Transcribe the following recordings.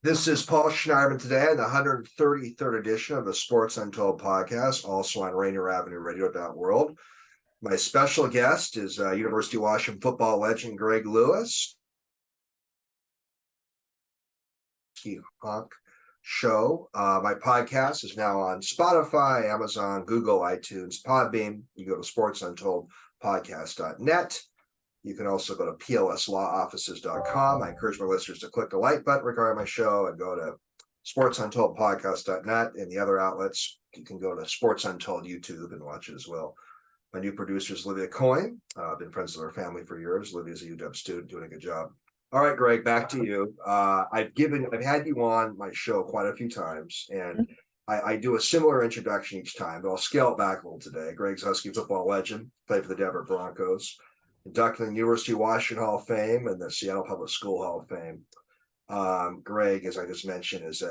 This is Paul Schneiderman today on the 133rd edition of the Sports Untold podcast, also on RainierAvenueRadio.world. My special guest is University of Washington football legend Greg Lewis. Husky Honk show. My podcast is now on Spotify, Amazon, Google, iTunes, Podbean. You go to sportsuntoldpodcast.net. You can also go to plslawoffices.com. I encourage my listeners to click the like button regarding my show and go to sportsuntoldpodcast.net and the other outlets. You can go to Sports Untold YouTube and watch it as well. My new producer is Olivia Coyne. I've been friends with her family for years. Olivia's a UW student doing a good job. All right, Greg, back to you. I've had you on my show quite a few times, and I do a similar introduction each time, but I'll scale it back a little today. Greg's Husky football legend, played for the Denver Broncos, inducted in the University of Washington Hall of Fame and the Seattle Public School Hall of Fame. Greg, as I just mentioned, is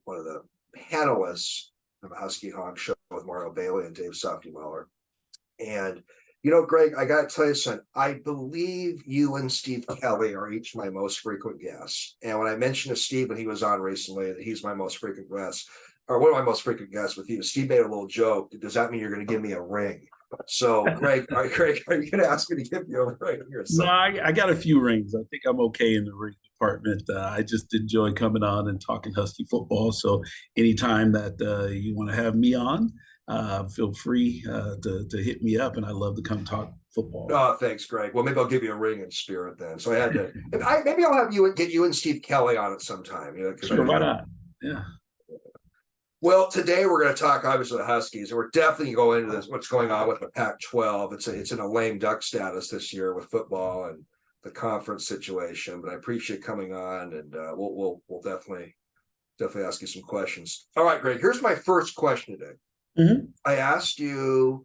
one of the panelists of a Husky Honks show with Mario Bailey and Dave Softyweller. And Greg, I got to tell you something. I believe you and Steve Kelly are each my most frequent guests. And when I mentioned to Steve when he was on recently that he's my most frequent guest, or one of my most frequent guests with you, Steve made a little joke. Does that mean you're going to give me a ring? So, Greg, are you going to ask me to give you a ring? No, I got a few rings. I think I'm okay in the ring department. I just enjoy coming on and talking Husky football. So anytime that you want to have me on, feel free to hit me up, and I love to come talk football. Oh, thanks, Greg. Well, maybe I'll give you a ring in spirit then. So I had to. Maybe I'll have get you and Steve Kelly on it sometime. Sure, why not? Yeah. Well, today we're going to talk obviously the Huskies, and we're definitely going into this. What's going on with the Pac-12? It's in a lame duck status this year with football and the conference situation. But I appreciate coming on, and we'll definitely ask you some questions. All right, Greg. Here's my first question today. Mm-hmm. I asked you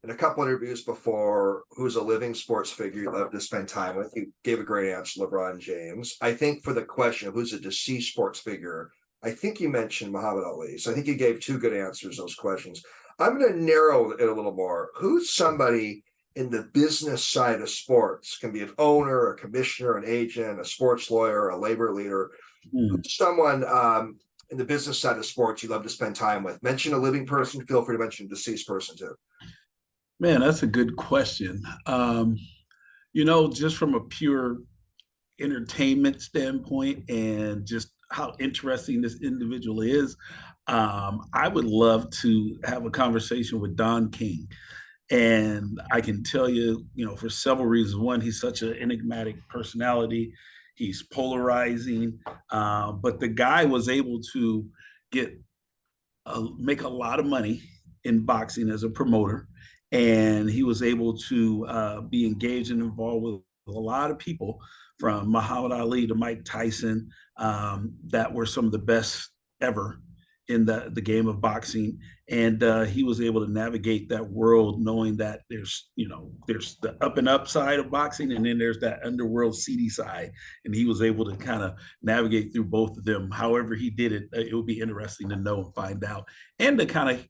in a couple interviews before who's a living sports figure you love to spend time with. You gave a great answer, LeBron James. I think for the question of who's a deceased sports figure, I think you mentioned Muhammad Ali. So I think you gave two good answers to those questions. I'm going to narrow it a little more. Who's somebody in the business side of sports? Can be an owner, a commissioner, an agent, a sports lawyer, a labor leader. Someone in the business side of sports you love to spend time with. Mention a living person. Feel free to mention a deceased person too. Man, that's a good question. Just from a pure entertainment standpoint and just how interesting this individual is, I would love to have a conversation with Don King. And I can tell you, for several reasons. One, he's such an enigmatic personality. He's polarizing, but the guy was able to make a lot of money in boxing as a promoter. And he was able to be engaged and involved with a lot of people, from Muhammad Ali to Mike Tyson, that were some of the best ever in the game of boxing. And he was able to navigate that world, knowing that there's the up and up side of boxing, and then there's that underworld seedy side. And he was able to kind of navigate through both of them. However he did it, it would be interesting to know and find out, and to kind of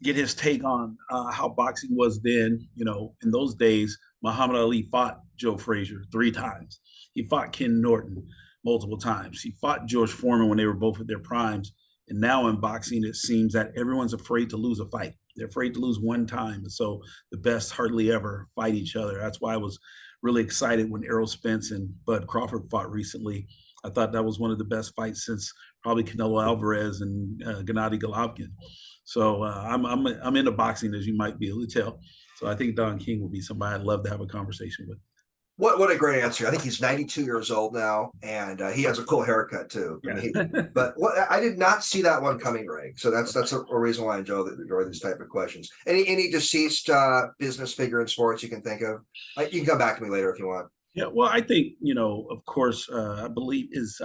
get his take on how boxing was then. In those days, Muhammad Ali fought Joe Frazier 3 times. He fought Ken Norton multiple times. He fought George Foreman when they were both at their primes. And now in boxing, it seems that everyone's afraid to lose a fight. They're afraid to lose one time. And so the best hardly ever fight each other. That's why I was really excited when Errol Spence and Bud Crawford fought recently. I thought that was one of the best fights since probably Canelo Alvarez and Gennady Golovkin. So I'm into boxing, as you might be able to tell. So I think Don King would be somebody I'd love to have a conversation with. What a great answer. I think he's 92 years old now, and he has a cool haircut too. Yeah. I did not see that one coming, Greg. So that's a reason why I enjoy these type of questions. Any deceased business figure in sports you can think of? You can come back to me later if you want. Yeah, well, I think of course, I believe is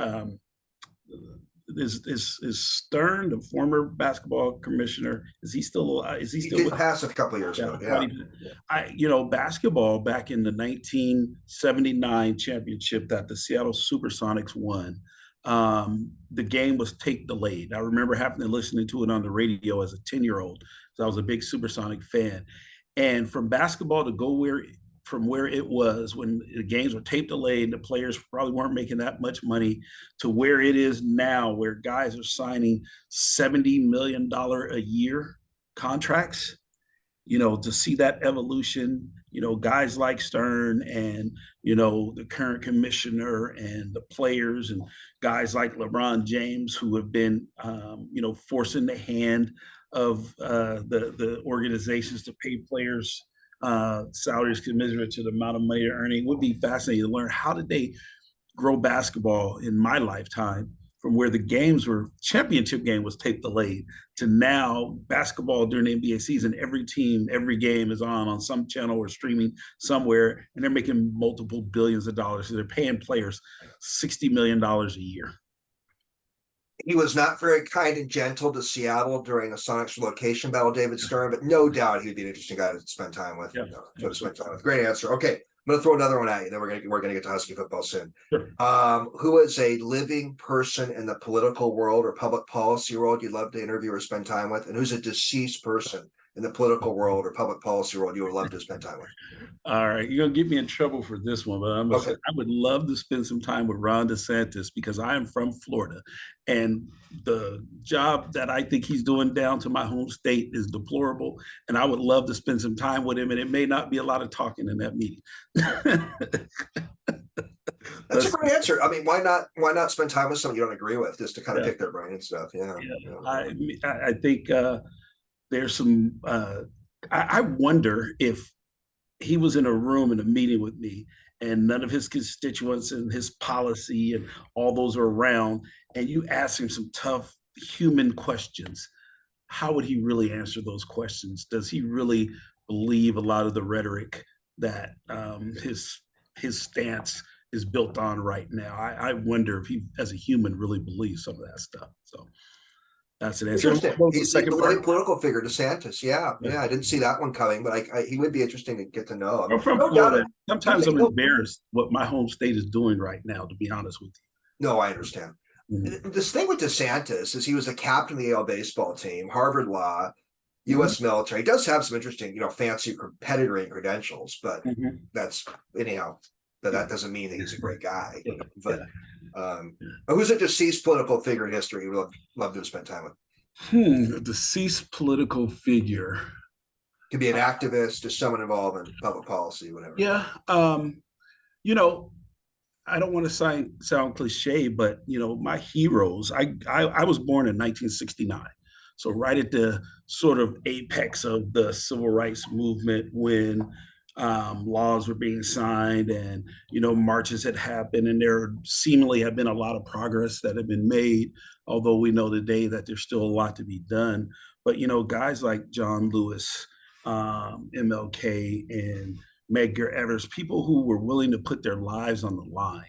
Stern, the former basketball commissioner. Is he still? Is he still? He did pass a couple of years ago. Yeah. Basketball back in the 1979 championship that the Seattle Supersonics won. The game was tape delayed. I remember having to listen to it on the radio as a 10-year-old. So I was a big Supersonic fan. And from basketball to go where from where it was when the games were tape delayed, the players probably weren't making that much money, to where it is now, where guys are signing $70 million a year contracts. To see that evolution, guys like Stern and, the current commissioner and the players and guys like LeBron James who have been, forcing the hand of the organizations to pay players salaries commensurate to the amount of money they're earning. It would be fascinating to learn how did they grow basketball in my lifetime from where the games were championship game was tape delayed to now basketball during the NBA season, every team, every game is on some channel or streaming somewhere, and they're making multiple billions of dollars. So they're paying players $60 million a year. He was not very kind and gentle to Seattle during the Sonics relocation battle, David Stern, but no doubt he'd be an interesting guy to spend time with. Yeah. To spend time with. Great answer. Okay, I'm going to throw another one at you. Then we're gonna get to Husky football soon. Sure. Who is a living person in the political world or public policy world you'd love to interview or spend time with, and who's a deceased person in the political world or public policy world you would love to spend time with? All right, you're gonna get me in trouble for this one, but Okay. I would love to spend some time with Ron DeSantis because I am from Florida, and the job that I think he's doing down to my home state is deplorable, and I would love to spend some time with him. And it may not be a lot of talking in that meeting. That's a great answer. I mean, why not spend time with someone you don't agree with just to kind of Yeah. pick their brain and stuff? Yeah. I think there's some. I wonder if he was in a room in a meeting with me and none of his constituents and his policy and all those are around, and you ask him some tough human questions, how would he really answer those questions? Does he really believe a lot of the rhetoric that his stance is built on right now? I wonder if he, as a human, really believes some of that stuff. So that's an answer. Interesting. What was the He's a second part? political figure, DeSantis. Yeah. I didn't see that one coming, but he would be interesting to get to know. I'm from No Florida. doubt. Sometimes I'm embarrassed what my home state is doing right now, to be honest with No, I understand. you. This thing with DeSantis is he was the captain of the Yale baseball team, Harvard Law, U.S. military. He does have some interesting, fancy competitor credentials, but that's anyhow. That doesn't mean that he's a great guy. But who's a deceased political figure in history you would love to spend time with? A deceased political figure. Could be an activist, just someone involved in public policy, whatever. Yeah. I don't want to sound cliche, but my heroes. I was born in 1969. So right at the sort of apex of the civil rights movement when laws were being signed and marches had happened, and there seemingly have been a lot of progress that have been made, although we know today that there's still a lot to be done. But guys like John Lewis, MLK, and Medgar Evers, people who were willing to put their lives on the line,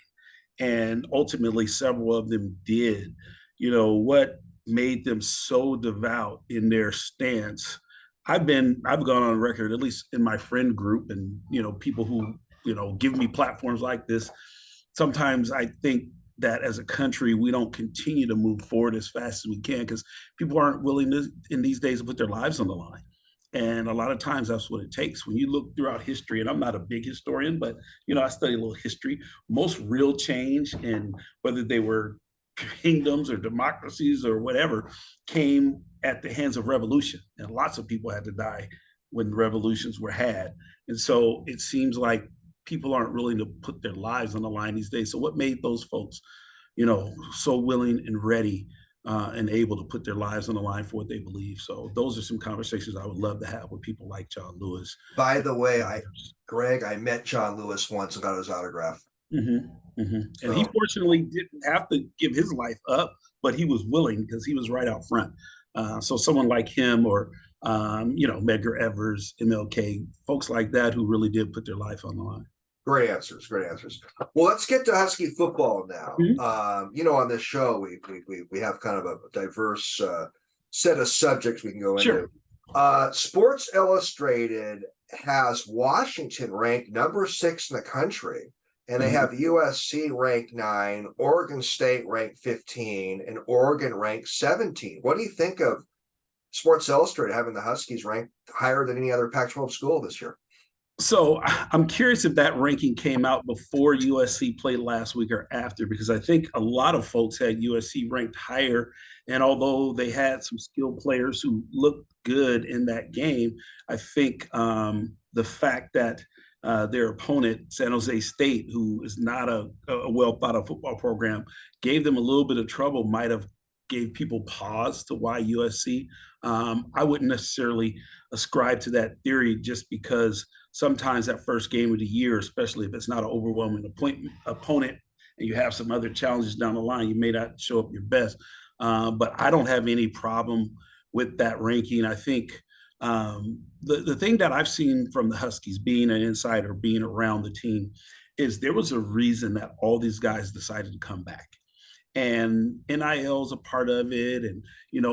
and ultimately several of them did. What made them so devout in their stance. I've gone on record, at least in my friend group, and people who give me platforms like this. Sometimes I think that as a country we don't continue to move forward as fast as we can because people aren't willing to, in these days, to put their lives on the line. And a lot of times that's what it takes. When you look throughout history, and I'm not a big historian, but I study a little history. Most real change, in whether they were kingdoms or democracies or whatever, came at the hands of revolution, and lots of people had to die when revolutions were had. And so it seems like people aren't willing to put their lives on the line these days. So what made those folks so willing and ready and able to put their lives on the line for what they believe? So those are some conversations I would love to have with people like John Lewis. By the way, Greg, I met John Lewis once and got his autograph. And he fortunately didn't have to give his life up, but he was willing because he was right out front. So someone like him, or Medgar Evers, MLK, folks like that who really did put their life on the line. Great answers. Well, let's get to Husky football now. On this show we have kind of a diverse set of subjects we can go into. Sports Illustrated has Washington ranked number 6 in the country. And they have USC ranked 9, Oregon State ranked 15, and Oregon ranked 17. What do you think of Sports Illustrated having the Huskies ranked higher than any other Pac-12 school this year? So I'm curious if that ranking came out before USC played last week or after, because I think a lot of folks had USC ranked higher. And although they had some skilled players who looked good in that game, I think the fact that their opponent, San Jose State, who is not a well thought of football program, gave them a little bit of trouble, might have gave people pause to why USC. I wouldn't necessarily ascribe to that theory just because sometimes that first game of the year, especially if it's not an overwhelming opponent and you have some other challenges down the line, you may not show up your best. But I don't have any problem with that ranking. I think the thing that I've seen from the Huskies, being an insider, being around the team, is there was a reason that all these guys decided to come back. And NIL is a part of it, and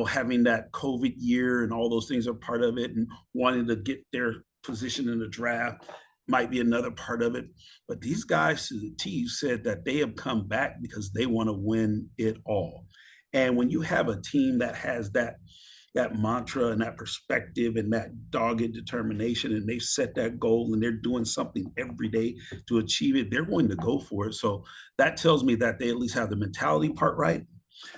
having that COVID year and all those things are part of it, and wanting to get their position in the draft might be another part of it. But these guys to the T said that they have come back because they want to win it all. And when you have a team that has that mantra and that perspective and that dogged determination, and they set that goal and they're doing something every day to achieve it, they're going to go for it. So that tells me that they at least have the mentality part right.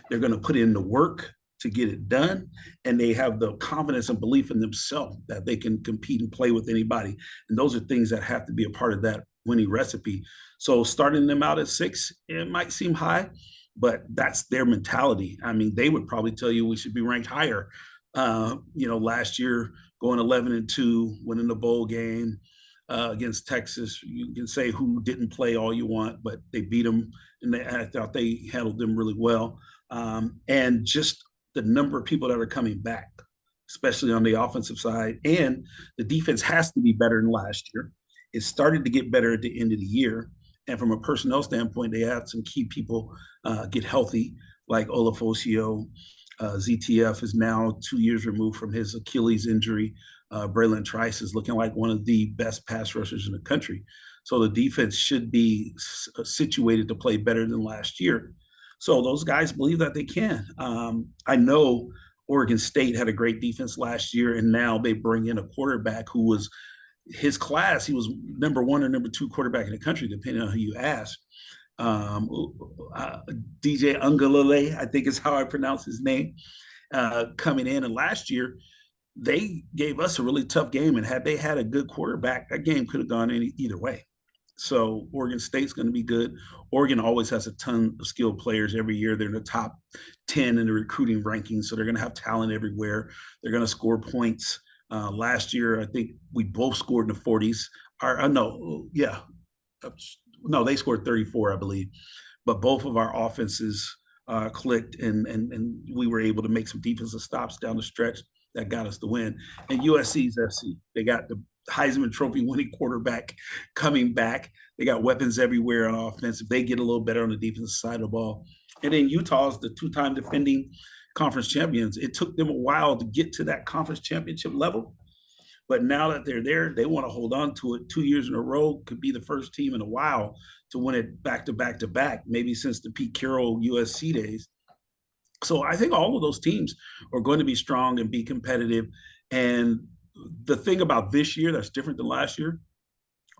They're going to put in the work to get it done, and they have the confidence and belief in themselves that they can compete and play with anybody. And those are things that have to be a part of that winning recipe. So starting them out at 6, it might seem high, but that's their mentality. I mean, they would probably tell you we should be ranked higher. Last year going 11-2, winning the bowl game against Texas. You can say who didn't play all you want, but they beat them, and I thought they handled them really well. And just the number of people that are coming back, especially on the offensive side, and the defense has to be better than last year. It started to get better at the end of the year. And from a personnel standpoint, they had some key people get healthy, like Olafosio. ZTF is now 2 years removed from his Achilles injury. Braylon Trice is looking like one of the best pass rushers in the country. So the defense should be situated to play better than last year. So those guys believe that they can. I know Oregon State had a great defense last year, and now they bring in a quarterback who was his class. He was number 1 or number 2 quarterback in the country, depending on who you ask. Um, DJ Ungalale, I think is how I pronounce his name, coming in. And last year, they gave us a really tough game. And had they had a good quarterback, that game could have gone either way. So Oregon State's going to be good. Oregon always has a ton of skilled players every year. They're in the top 10 in the recruiting rankings. So they're going to have talent everywhere. They're going to score points. Last year, I think we both scored in the 40s. No, they scored 34, I believe. But both of our offenses clicked, and we were able to make some defensive stops down the stretch that got us the win. And USC's FC, they got the Heisman Trophy winning quarterback coming back. They got weapons everywhere on offense. If they get a little better on the defensive side of the ball. And then Utah's the 2-time defending conference champions. It took them a while to get to that conference championship level. But now that they're there, they want to hold on to it 2 years in a row. Could be the first team in a while to win it back to back to back, maybe since the Pete Carroll USC days. So I think all of those teams are going to be strong and be competitive. And the thing about this year that's different than last year,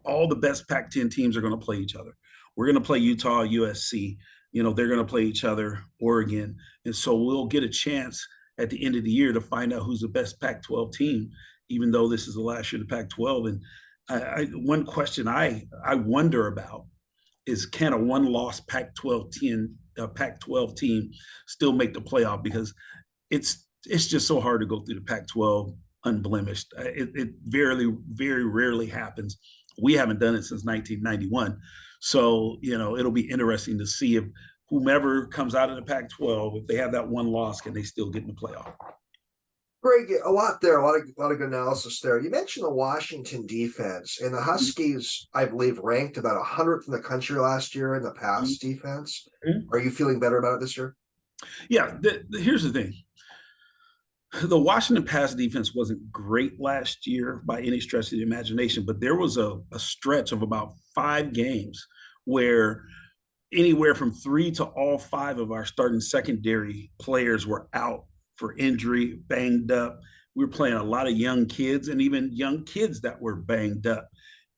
all the best Pac-10 teams are going to play each other. We're going to play Utah, USC. They're going to play each other, Oregon. And so we'll get a chance at the end of the year to find out who's the best Pac-12 team, even though this is the last year of the Pac-12. And one question I wonder about is, can a one-loss Pac-12 team still make the playoff? Because it's just so hard to go through the Pac-12 unblemished. It very, very rarely happens. We haven't done it since 1991. So, it'll be interesting to see if whomever comes out of the Pac-12, if they have that one loss, can they still get in the playoff? Greg, a lot there, a lot of good analysis there. You mentioned the Washington defense, and the Huskies, I believe, ranked about 100th in the country last year in the pass defense. Are you feeling better about it this year? Yeah, here's the thing. The Washington pass defense wasn't great last year by any stretch of the imagination, but there was a stretch of about 5 games where anywhere from 3 to all 5 of our starting secondary players were out for injury, banged up. we were playing a lot of young kids and even young kids that were banged up.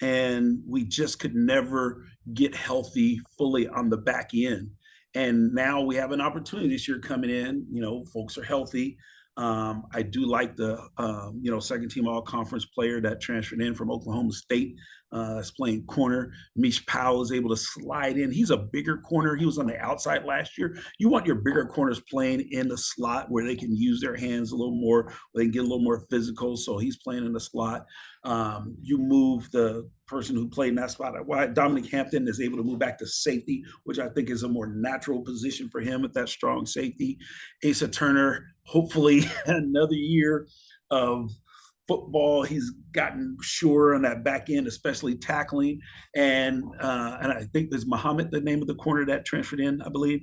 And we just could never get healthy fully on the back end. And now we have an opportunity this year coming in. Folks are healthy. I do like the second team all conference player that transferred in from Oklahoma State. Is playing corner. Mish Powell is able to slide in. He's a bigger corner. He was on the outside last year. You want your bigger corners playing in the slot where they can use their hands a little more, they can get a little more physical. So he's playing in the slot. You move the person who played in that spot. Why Dominic Hampton is able to move back to safety, which I think is a more natural position for him at that strong safety. Asa Turner, hopefully another year of football. He's gotten sure on that back end, especially tackling. And I think there's Muhammad, the name of the corner that transferred in, I believe.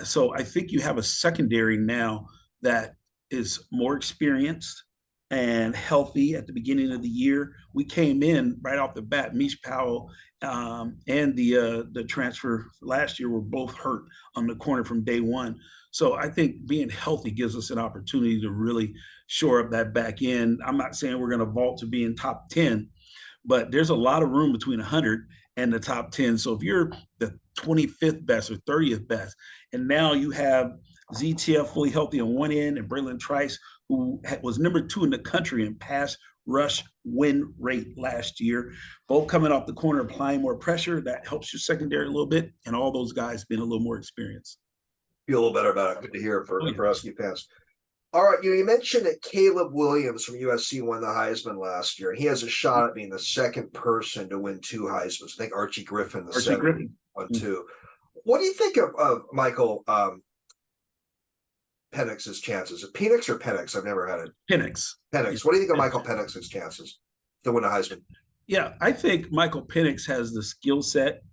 So I think you have a secondary now that is more experienced and healthy at the beginning of the year. We came in right off the bat. Mish Powell and the transfer last year were both hurt on the corner from day one. So I think being healthy gives us an opportunity to really shore up that back end. I'm not saying we're going to vault to being top 10, but there's a lot of room between 100 and the top 10. So if you're the 25th best or 30th best, and now you have ZTF fully healthy on one end and Braylon Trice, who was number 2 in the country in pass rush win rate last year, both coming off the corner, applying more pressure, that helps your secondary a little bit, and all those guys being a little more experienced. Feel a little better about it. Good to hear for Husky fans. All right, you mentioned that Caleb Williams from USC won the Heisman last year. He has a shot at being the second person to win 2 Heismans. I think Archie Griffin, won 2. What do you think of Michael Penix's chances? Penix or Penix? I've never had it. Penix. What do you think of Michael Penix's chances to win a Heisman? Yeah, I think Michael Penix has the skill set.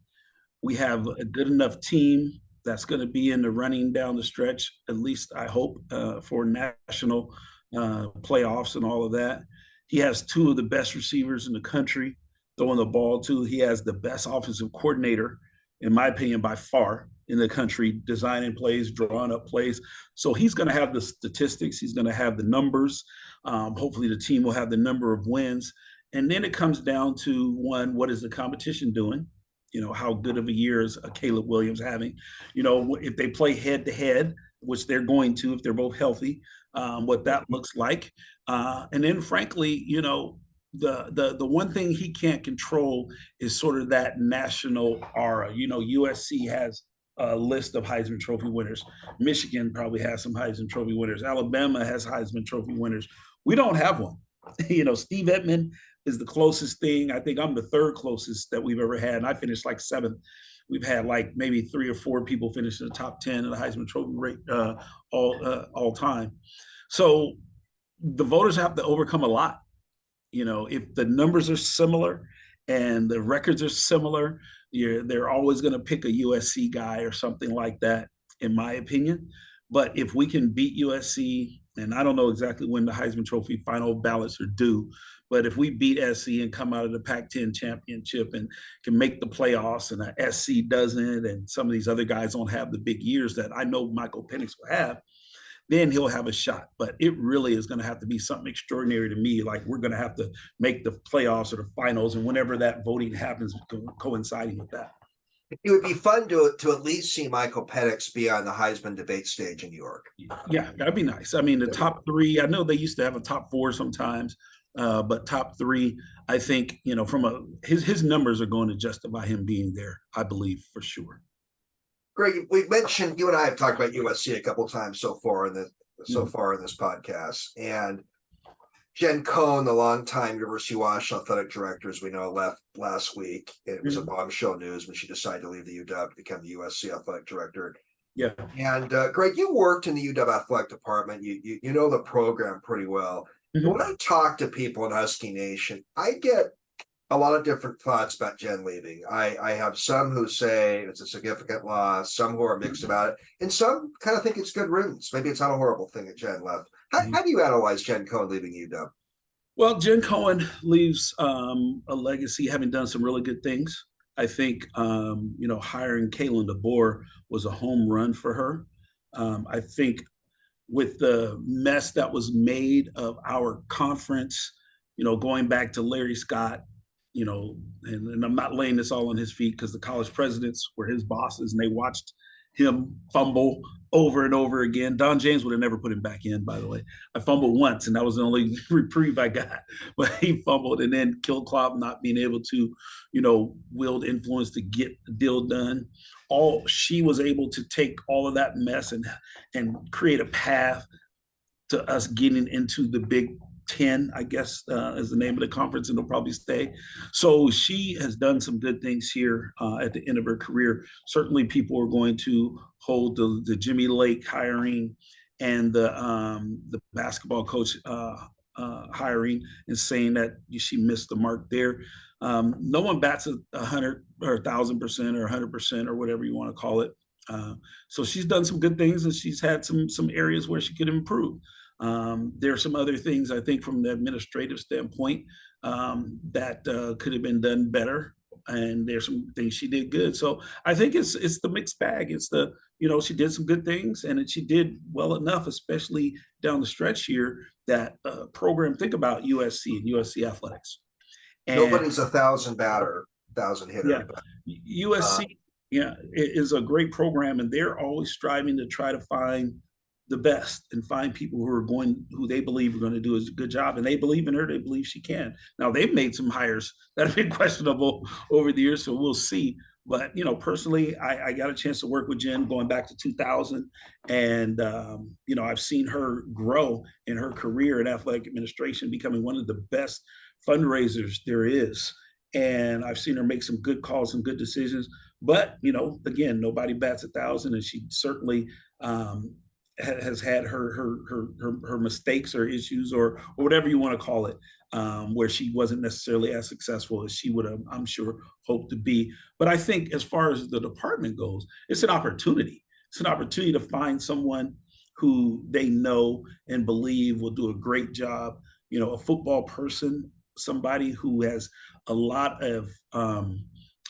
We have a good enough team that's going to be in the running down the stretch, at least I hope, for national playoffs and all of that. He has 2 of the best receivers in the country throwing the ball to. He has the best offensive coordinator, in my opinion, by far in the country, designing plays, drawing up plays. So he's going to have the statistics. He's going to have the numbers. Hopefully the team will have the number of wins. And then it comes down to, one, what is the competition doing? How good of a year is Caleb Williams having? If they play head to head, which they're going to if they're both healthy, what that looks like. And then, frankly, the one thing he can't control is sort of that national aura. USC has a list of Heisman Trophy winners. Michigan probably has some Heisman Trophy winners. Alabama has Heisman Trophy winners. We don't have one. Steve Edmond is the closest thing. I think I'm the 3rd closest that we've ever had, and I finished like 7th. We've had like maybe 3 or 4 people finish in the top 10 in the Heisman Trophy rate all time. So the voters have to overcome a lot. If the numbers are similar and the records are similar, they're always going to pick a USC guy or something like that, in my opinion. But if we can beat USC, and I don't know exactly when the Heisman Trophy final ballots are due, but if we beat SC and come out of the Pac-10 championship and can make the playoffs, and the SC doesn't, and some of these other guys don't have the big years that I know Michael Penix will have, then he'll have a shot. But it really is going to have to be something extraordinary to me. Like, we're going to have to make the playoffs or the finals, and whenever that voting happens, coinciding with that. It would be fun to at least see Michael Penix be on the Heisman debate stage in New York. Yeah, that'd be nice. I mean, the top 3, I know they used to have a top 4 sometimes, but top 3, I think, from his numbers are going to justify him being there, I believe, for sure. Greg, we've mentioned, you and I have talked about USC a couple of times so far in this podcast, and Jen Cohn, the longtime University of Washington athletic director, as we know, left last week. It was a bombshell news when she decided to leave the UW to become the USC athletic director. Yeah. And Greg, you worked in the UW athletic department. You know the program pretty well. Mm-hmm. When I talk to people in Husky Nation, I get a lot of different thoughts about Jen leaving. I have some who say it's a significant loss, some who are mixed about it, and some kind of think it's good riddance. Maybe it's not a horrible thing that Jen left. How do you analyze Jen Cohn leaving UW? Well, Jen Cohn leaves a legacy, having done some really good things. I think, hiring Kalen DeBoer was a home run for her. I think with the mess that was made of our conference, going back to Larry Scott, and I'm not laying this all on his feet because the college presidents were his bosses and they watched him fumble over and over again. Don James would have never put him back in, by the way. I fumbled once, and that was the only reprieve I got. But he fumbled, and then Kilclough not being able to, wield influence to get the deal done. She was able to take all of that mess and create a path to us getting into the Big Ten, I guess, is the name of the conference, and it'll probably stay. So she has done some good things here at the end of her career. Certainly, people are going to hold the Jimmy Lake hiring and the basketball coach hiring and saying that she missed the mark there. No one bats 100 or 1,000% or 100% or whatever you want to call it. So she's done some good things, and she's had some areas where she could improve. There are some other things I think from the administrative standpoint that could have been done better, and there's some things she did good. So I think it's the mixed bag. It's she did some good things, and she did well enough, especially down the stretch here. That program. Think about USC and USC athletics. And nobody's 1,000 batter, 1,000 hitter. Yeah, but, USC. Yeah, it is a great program, and they're always striving to try to find the best and find people who they believe are going to do a good job, and they believe in her. They believe she can. Now they've made some hires that have been questionable over the years, so we'll see. But personally, I got a chance to work with Jen going back to 2000, and I've seen her grow in her career in athletic administration, becoming one of the best fundraisers there is. And I've seen her make some good calls, some good decisions. But again, nobody bats 1,000, and she certainly has had her mistakes or issues or whatever you want to call it, where she wasn't necessarily as successful as she would have, I'm sure, hoped to be. But I think as far as the department goes, it's an opportunity. It's an opportunity to find someone who they know and believe will do a great job. A football person, somebody who has a lot of,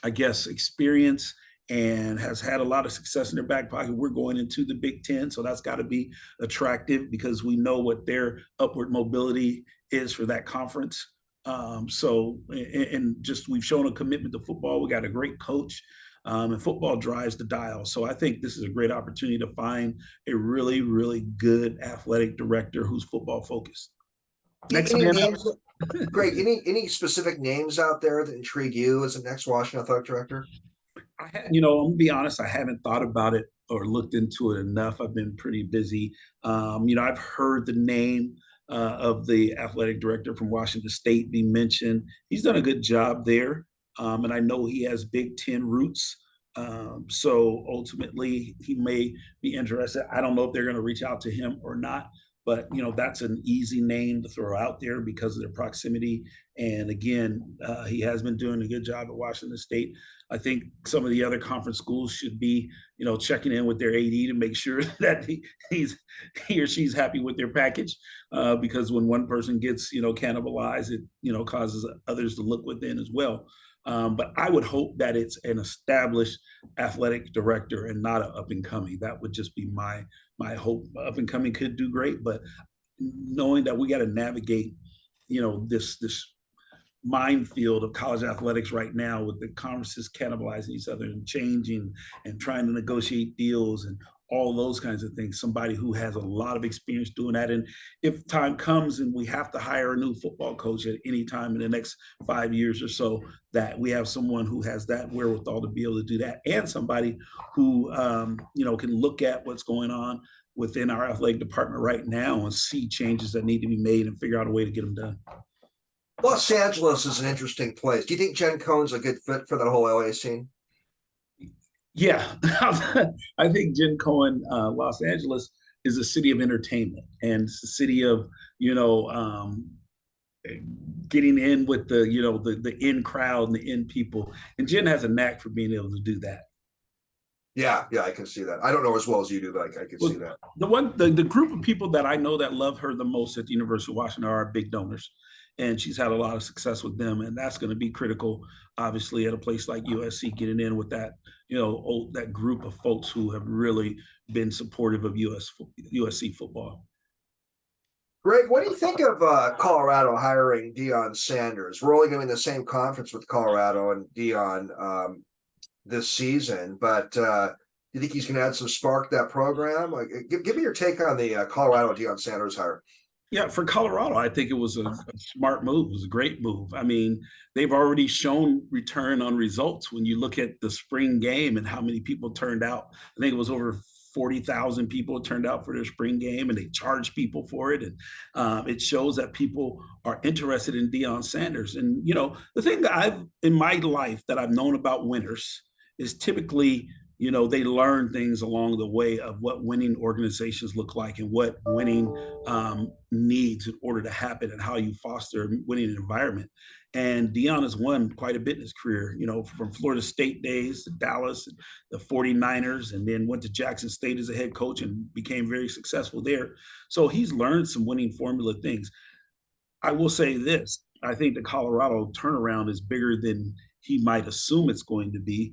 experience and has had a lot of success in their back pocket. We're going into the Big Ten, so that's got to be attractive because we know what their upward mobility is for that conference. We've shown a commitment to football. We got a great coach, and football drives the dial. So I think this is a great opportunity to find a really, really good athletic director who's football focused. Next names, Greg, any specific names out there that intrigue you as the next Washington athletic director? I'm gonna be honest, I haven't thought about it or looked into it enough. I've been pretty busy. I've heard the name of the athletic director from Washington State be mentioned. He's done a good job there, and I know he has Big Ten roots. So ultimately, he may be interested. I don't know if they're going to reach out to him or not. But that's an easy name to throw out there because of their proximity. And again, he has been doing a good job at Washington State. I think some of the other conference schools should be, checking in with their AD to make sure that he or she's happy with their package. Because when one person gets, cannibalized, it, causes others to look within as well. But I would hope that it's an established athletic director and not an up and coming. That would just be my hope. Up and coming could do great, but knowing that we got to navigate, this minefield of college athletics right now with the conferences cannibalizing each other and changing and trying to negotiate deals and all those kinds of things. Somebody who has a lot of experience doing that. And if time comes and we have to hire a new football coach at any time in the next 5 years or so, that we have someone who has that wherewithal to be able to do that, and somebody who can look at what's going on within our athletic department right now and see changes that need to be made and figure out a way to get them done. Los Angeles is an interesting place. Do you think Jen Cohen's a good fit for that whole LA scene? Yeah, I think Jen Cohen, Los Angeles is a city of entertainment, and it's a city of, getting in with the in crowd and the in people. And Jen has a knack for being able to do that. Yeah, I can see that. I don't know as well as you do, but I can see that. The group of people that I know that love her the most at the University of Washington are our big donors. and she's had a lot of success with them, and that's going to be critical, obviously, at a place like USC, getting in with that, that group of folks who have really been supportive of USC football. Greg, what do you think of Colorado hiring Deion Sanders? We're only going to be in the same conference with Colorado and Deion this season, but do you think he's going to add some spark to that program? Like, give me your take on the Colorado Deion Sanders hire. Yeah, for Colorado, I think it was a smart move. It was a great move. I mean, they've already shown return on results. When you look at the spring game and how many people turned out, I think it was over 40,000 people turned out for their spring game, and they charged people for it. And it shows that people are interested in Deion Sanders. And, the thing that I've, in my life, that I've known about winners is typically, they learn things along the way of what winning organizations look like and what winning needs in order to happen, and how you foster a winning environment. And Deion has won quite a bit in his career, from Florida State days to Dallas, and the 49ers, and then went to Jackson State as a head coach and became very successful there. So he's learned some winning formula things. I will say this: I think the Colorado turnaround is bigger than he might assume it's going to be.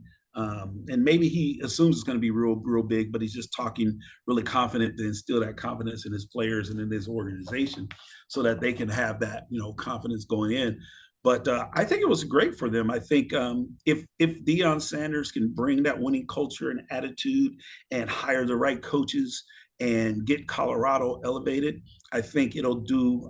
And maybe he assumes it's going to be real big, but he's just talking really confident to instill that confidence in his players and in his organization, so that they can have that, confidence going in. But I think it was great for them. I think if Deion Sanders can bring that winning culture and attitude and hire the right coaches and get Colorado elevated, I think it'll do,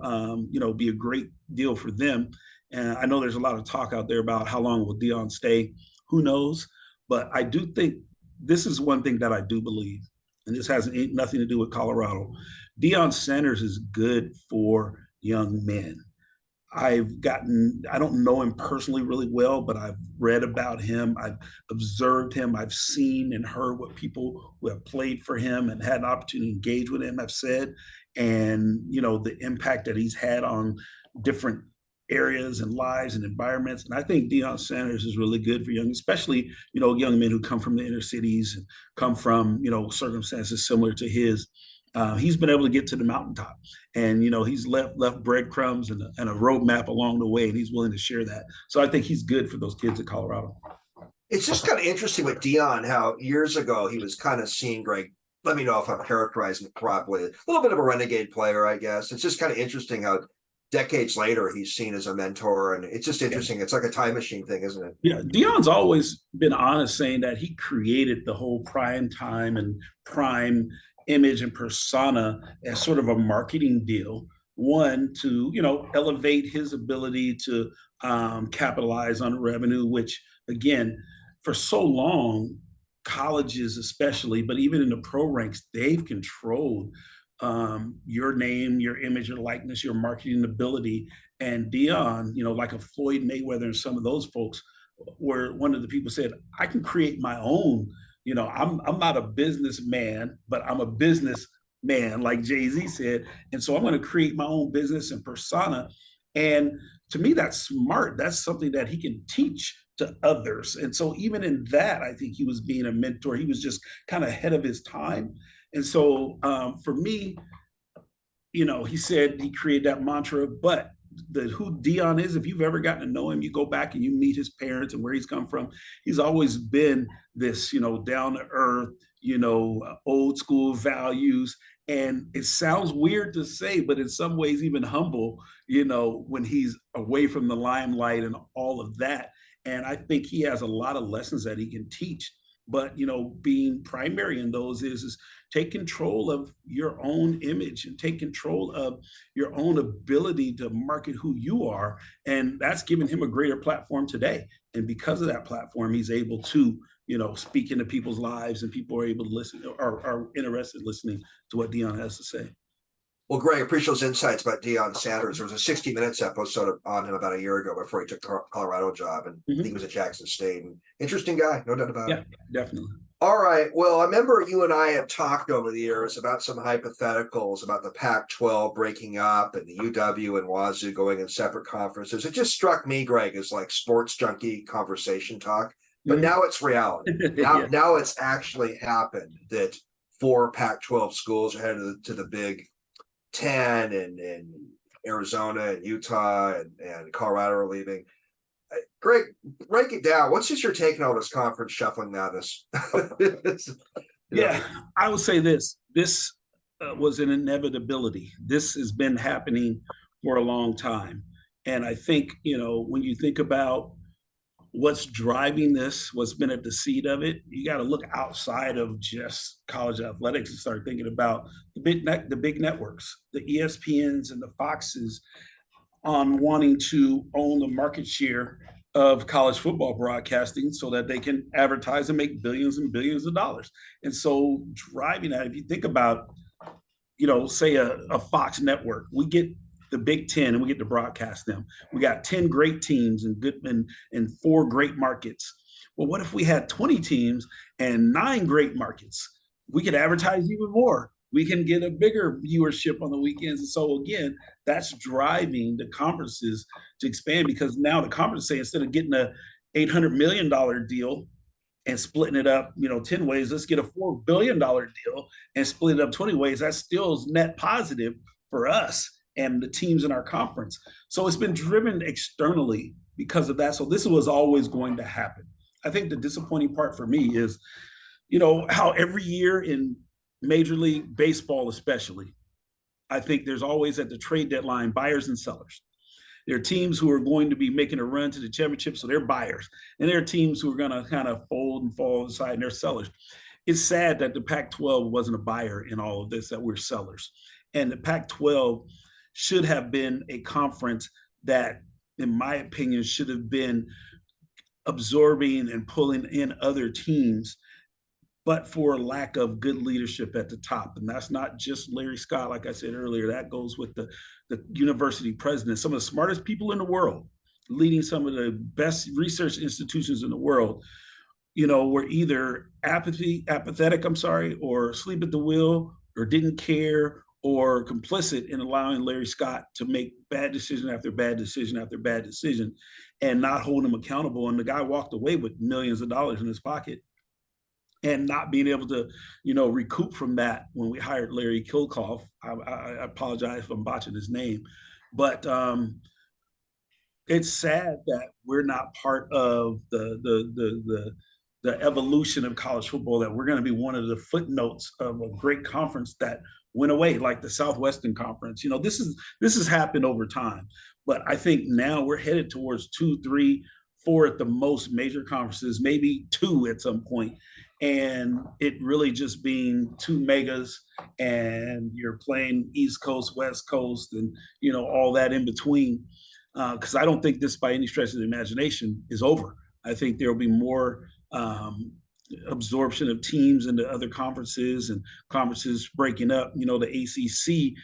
be a great deal for them. And I know there's a lot of talk out there about how long will Deion stay. Who knows? But I do think this is one thing that I do believe, and this has nothing to do with Colorado. Deion Sanders is good for young men. I don't know him personally really well, but I've read about him. I've observed him. I've seen and heard what people who have played for him and had an opportunity to engage with him have said, and, the impact that he's had on different areas and lives and environments. And I think Deion Sanders is really good for young, especially, young men who come from the inner cities and come from, circumstances similar to his. He's been able to get to the mountaintop, and he's left breadcrumbs and a roadmap along the way, and he's willing to share that. So I think he's good for those kids at Colorado. It's just kind of interesting with Deion, how years ago he was kind of seen, Greg. Let me know if I'm characterizing it properly. A little bit of a renegade player, I guess. It's just kind of interesting how decades later he's seen as a mentor, and it's just interesting. It's like a time machine thing, isn't it? Yeah, Deion's always been honest, saying that he created the whole prime time and prime image and persona as sort of a marketing deal, one to elevate his ability to capitalize on revenue, which again, for so long, colleges especially, but even in the pro ranks, they've controlled your name, your image, your likeness, your marketing ability. And Deion, like a Floyd Mayweather and some of those folks, where one of the people said, I can create my own. I'm not a businessman, but I'm a businessman, like Jay-Z said. And so I'm going to create my own business and persona. And to me, that's smart. That's something that he can teach to others. And so even in that, I think he was being a mentor. He was just kind of ahead of his time. And so for me, he said he created that mantra, but who Deion is, if you've ever gotten to know him, you go back and you meet his parents and where he's come from. He's always been this, down to earth, old school values. And it sounds weird to say, but in some ways even humble, when he's away from the limelight and all of that. And I think he has a lot of lessons that he can teach. But being primary in those is take control of your own image and take control of your own ability to market who you are. And that's given him a greater platform today. And because of that platform, he's able to, speak into people's lives, and people are able to listen, or are interested in listening to what Deion has to say. Well, Greg, I appreciate those insights about Deion Sanders. There was a 60 Minutes episode on him about a year ago before he took the Colorado job, and I think he was at Jackson State. And interesting guy, no doubt about it. Yeah, definitely. All right. Well, I remember you and I have talked over the years about some hypotheticals about the Pac-12 breaking up and the UW and Wazoo going in separate conferences. It just struck me, Greg, as like sports junkie conversation talk. But now it's reality. Now it's actually happened that 4 Pac-12 schools are headed to the Big 10, and Arizona and Utah and Colorado are leaving. Greg, break it down. What's just your take on all this conference shuffling madness? Yeah, I would say this was an inevitability. This has been happening for a long time. And I think, when you think about what's driving this, what's been at the seed of it, you got to look outside of just college athletics and start thinking about the big networks, the ESPNs and the Foxes on wanting to own the market share of college football broadcasting so that they can advertise and make billions and billions of dollars. And so driving that, if you think about, say a Fox network, we get the Big Ten and we get to broadcast them. We got 10 great teams and 4 great markets. Well, what if we had 20 teams and 9 great markets? We could advertise even more. We can get a bigger viewership on the weekends. And so again, that's driving the conferences to expand, because now the conferences say, instead of getting a $800 million deal and splitting it up, 10 ways, let's get a $4 billion deal and split it up 20 ways. That still is net positive for us and the teams in our conference. So it's been driven externally because of that. So this was always going to happen. I think the disappointing part for me is, how every year in Major League Baseball, especially, I think there's always at the trade deadline buyers and sellers. There are teams who are going to be making a run to the championship, so they're buyers. And there are teams who are going to kind of fold and fall aside, and they're sellers. It's sad that the Pac-12 wasn't a buyer in all of this, that we're sellers. And the Pac-12 should have been a conference that, in my opinion, should have been absorbing and pulling in other teams, but for lack of good leadership at the top. And that's not just Larry Scott, like I said earlier, that goes with the university presidents, some of the smartest people in the world, leading some of the best research institutions in the world, were either apathetic, or asleep at the wheel, or didn't care, or complicit in allowing Larry Scott to make bad decision after bad decision after bad decision and not hold him accountable. And the guy walked away with millions of dollars in his pocket, and not being able to, recoup from that when we hired Larry Kilkoff. I apologize if I'm botching his name, but it's sad that we're not part of the evolution of college football, that we're going to be one of the footnotes of a great conference that went away, like the Southwestern Conference. This has happened over time, but I think now we're headed towards 2, 3, 4 at the most major conferences, maybe 2 at some point, and it really just being 2 megas, and you're playing East Coast, West Coast, and all that in between. Because I don't think this, by any stretch of the imagination, is over. I think there will be more absorption of teams into other conferences, and conferences breaking up. The ACC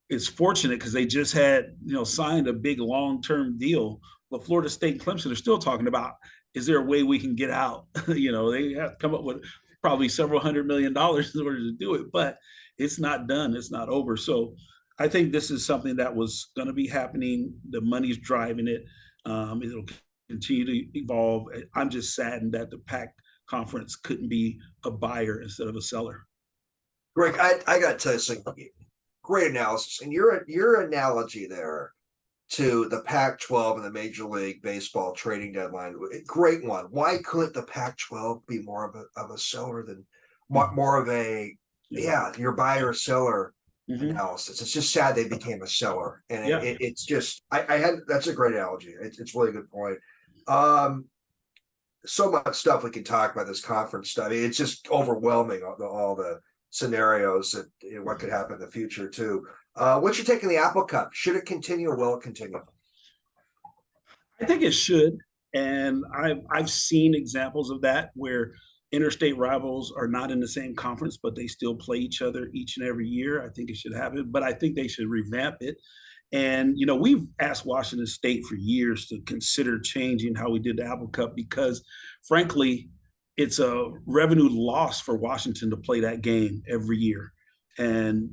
is fortunate because they just had signed a big long-term deal, but Florida State and Clemson are still talking about, is there a way we can get out? They have to come up with probably several $100 million in order to do it, but it's not done. It's not over. So I think this is something that was going to be happening. The money's driving it. It'll continue to evolve. I'm just saddened that the Pac conference couldn't be a buyer instead of a seller. Greg, I got to tell you something. Great analysis, and your analogy there to the Pac-12 and the Major League Baseball trading deadline, great one. Why couldn't the Pac-12 be more of a seller than more of a your buyer seller analysis? It's just sad they became a seller, and it's just I had that's a great analogy. It's really a good point. So much stuff we can talk about this conference stuff. It's just overwhelming, all the scenarios that what could happen in the future too. What's your take on the Apple Cup? Should it continue, or will it continue? I think it should, and I've seen examples of that where interstate rivals are not in the same conference, but they still play each other each and every year. I think it should happen, but I think they should revamp it. And we've asked Washington State for years to consider changing how we did the Apple Cup, because frankly, it's a revenue loss for Washington to play that game every year. And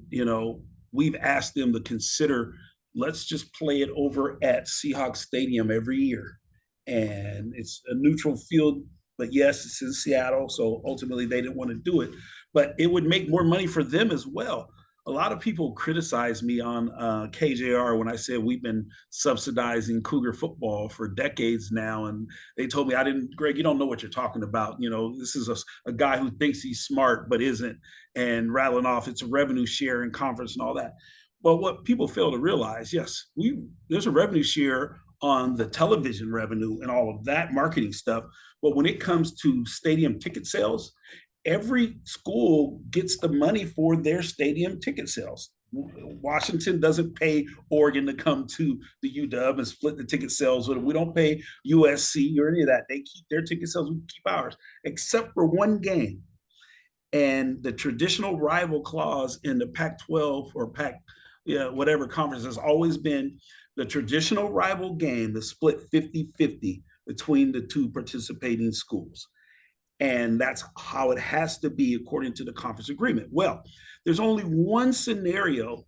we've asked them to consider, let's just play it over at Seahawks Stadium every year. And it's a neutral field, but yes, it's in Seattle. So ultimately they didn't want to do it, but it would make more money for them as well. a lot of people criticize me on KJR when I said we've been subsidizing Cougar football for decades now, and they told me I didn't. Greg, you don't know what you're talking about. You know, this is a guy who thinks he's smart but isn't, and rattling off it's a revenue share and conference and all that. But what people fail to realize, yes, there's a revenue share on the television revenue and all of that marketing stuff. But when it comes to stadium ticket sales, every school gets the money for their stadium ticket sales. Washington doesn't pay Oregon to come to the UW and split the ticket sales with them. We don't pay USC or any of that. They keep their ticket sales, we keep ours, except for one game. And the traditional rival clause in the Pac-12 or whatever conference has always been the traditional rival game, the split 50-50 between the two participating schools. And that's how it has to be according to the conference agreement. Well, there's only one scenario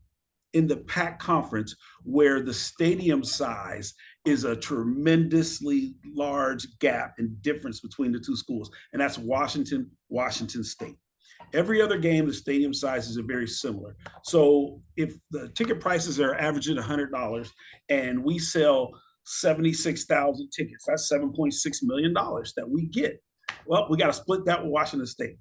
in the PAC conference where the stadium size is a tremendously large gap and difference between the two schools, and that's Washington State. Every other game, the stadium sizes are very similar. So if the ticket prices are averaging $100 and we sell 76,000 tickets, that's $7.6 million that we get. Well, we got to split that with Washington State.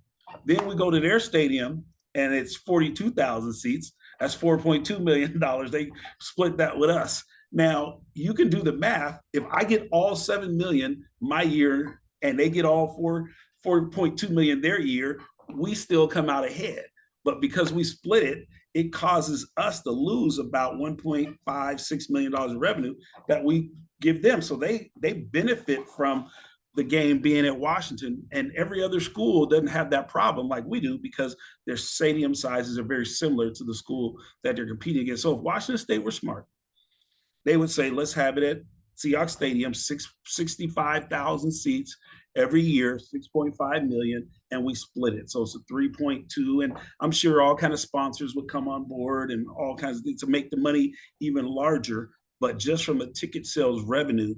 Then we go to their stadium and it's 42,000 seats. That's $4.2 million. They split that with us. Now, you can do the math. If I get all 7 million my year and they get all 4.2 million their year, we still come out ahead. But because we split it, it causes us to lose about $1.56 million in revenue that we give them. So they benefit from the game being at Washington, and every other school doesn't have that problem like we do because their stadium sizes are very similar to the school that they're competing against. So if Washington State were smart, they would say, let's have it at Seahawks Stadium, 65,000 seats every year, 6.5 million, and we split it. So it's a 3.2, and I'm sure all kind of sponsors would come on board and all kinds of things to make the money even larger. But just from a ticket sales revenue,